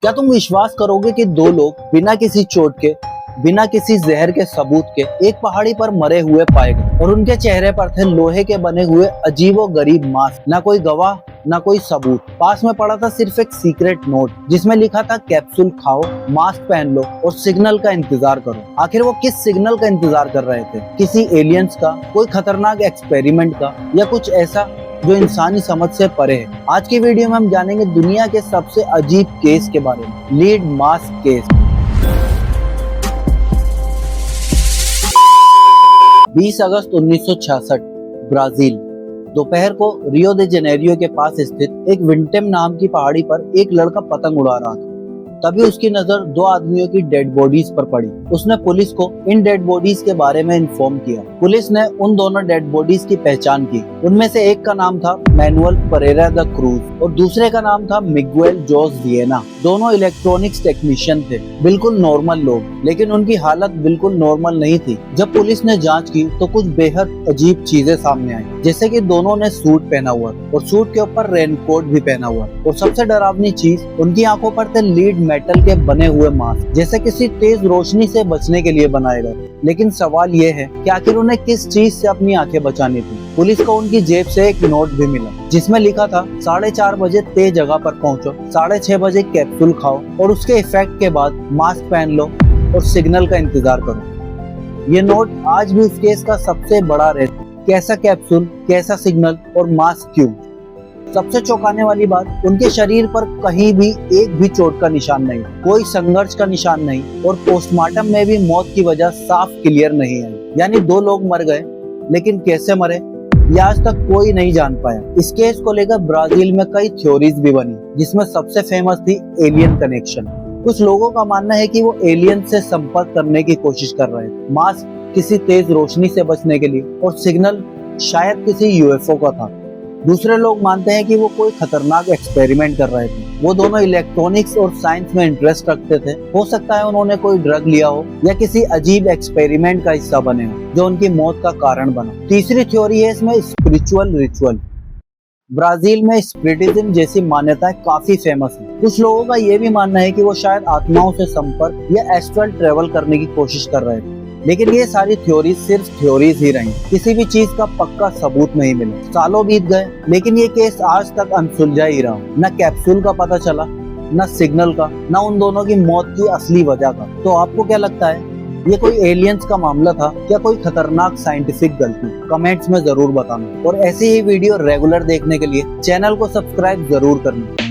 क्या तुम विश्वास करोगे कि दो लोग बिना किसी चोट के, बिना किसी जहर के सबूत के एक पहाड़ी पर मरे हुए पाए गए और उनके चेहरे पर थे लोहे के बने हुए अजीबो गरीब मास्क। ना कोई गवाह, ना कोई सबूत। पास में पड़ा था सिर्फ एक सीक्रेट नोट जिसमें लिखा था कैप्सूल खाओ, मास्क पहन लो और सिग्नल का इंतजार करो। आखिर वो किस सिग्नल का इंतजार कर रहे थे? किसी एलियंस का, कोई खतरनाक एक्सपेरिमेंट का, या कुछ ऐसा जो इंसानी समझ से परे है? आज की वीडियो में हम जानेंगे दुनिया के सबसे अजीब केस के बारे में, लीड मास्क केस। 20 अगस्त 1966 ब्राजील। दोपहर को रियो दे जेनेरियो के पास स्थित एक विंटेम नाम की पहाड़ी पर एक लड़का पतंग उड़ा रहा था। तभी उसकी नजर दो आदमियों की डेड बॉडीज पर पड़ी। उसने पुलिस को इन डेड बॉडीज के बारे में इन्फॉर्म किया। पुलिस ने उन दोनों डेड बॉडीज की पहचान की। उनमें से एक का नाम था मैनुअल परेरा दा क्रूज और दूसरे का नाम था मिगुएल जोस वियना। दोनों इलेक्ट्रॉनिक्स टेक्नीशियन थे, बिल्कुल नॉर्मल लोग, लेकिन उनकी हालत बिल्कुल नॉर्मल नहीं थी। जब पुलिस ने जांच की तो कुछ बेहद अजीब चीजें सामने आई, जैसे कि दोनों ने सूट पहना हुआ और सूट के ऊपर रेनकोट भी पहना हुआ, और सबसे डरावनी चीज, उनकी आंखों पर थे लीड मेटल के बने हुए मास्क, जैसे किसी तेज रोशनी से बचने के लिए बनाए गए। लेकिन सवाल ये है कि आखिर उन्हें किस चीज से अपनी आंखें बचानी थी? पुलिस को उनकी जेब से एक नोट भी मिला जिसमें लिखा था 4:30 बजे तय जगह पर पहुंचो, 6:30 बजे कैप्सूल खाओ और उसके इफेक्ट के बाद मास्क पहन लो और सिग्नल का इंतजार करो। ये नोट आज भी उस केस का सबसे बड़ा रहस्य। कैसा कैप्सूल, कैसा सिग्नल और मास्क क्यों? सबसे चौंकाने वाली बात, उनके शरीर पर कहीं भी एक भी चोट का निशान नहीं, कोई संघर्ष का निशान नहीं, और पोस्टमार्टम में भी मौत की वजह साफ क्लियर नहीं आई। यानी दो लोग मर गए, लेकिन कैसे मरे ये आज तक कोई नहीं जान पाया। इस केस को लेकर ब्राजील में कई थ्योरीज भी बनी, जिसमें सबसे फेमस थी एलियन कनेक्शन। कुछ लोगों का मानना है कि वो एलियन से संपर्क करने की कोशिश कर रहे थे, मास्क किसी तेज रोशनी से बचने के लिए और सिग्नल शायद किसी यूएफओ का था। दूसरे लोग मानते हैं कि वो कोई खतरनाक एक्सपेरिमेंट कर रहे थे। वो दोनों इलेक्ट्रॉनिक्स और साइंस में इंटरेस्ट रखते थे। हो सकता है उन्होंने कोई ड्रग लिया हो या किसी अजीब एक्सपेरिमेंट का हिस्सा बने हो जो उनकी मौत का कारण बना। तीसरी थ्योरी है इसमें स्पिरिचुअल रिचुअल। ब्राजील में स्पिरिटिज्म जैसी मान्यताएं काफी फेमस है। कुछ लोगों का ये भी मानना है कि वो शायद आत्माओं से संपर्क या एस्ट्रल ट्रेवल करने की कोशिश कर रहे थे। लेकिन ये सारी थ्योरीज सिर्फ थ्योरीज ही रही, किसी भी चीज का पक्का सबूत नहीं मिला। सालों बीत गए, लेकिन ये केस आज तक अनसुलझा ही रहा। न कैप्सूल का पता चला, न सिग्नल का, न उन दोनों की मौत की असली वजह का। तो आपको क्या लगता है, ये कोई एलियंस का मामला था या कोई खतरनाक साइंटिफिक गलती? कमेंट्स में जरूर बताना, और ऐसी ही वीडियो रेगुलर देखने के लिए चैनल को सब्सक्राइब जरूर करना।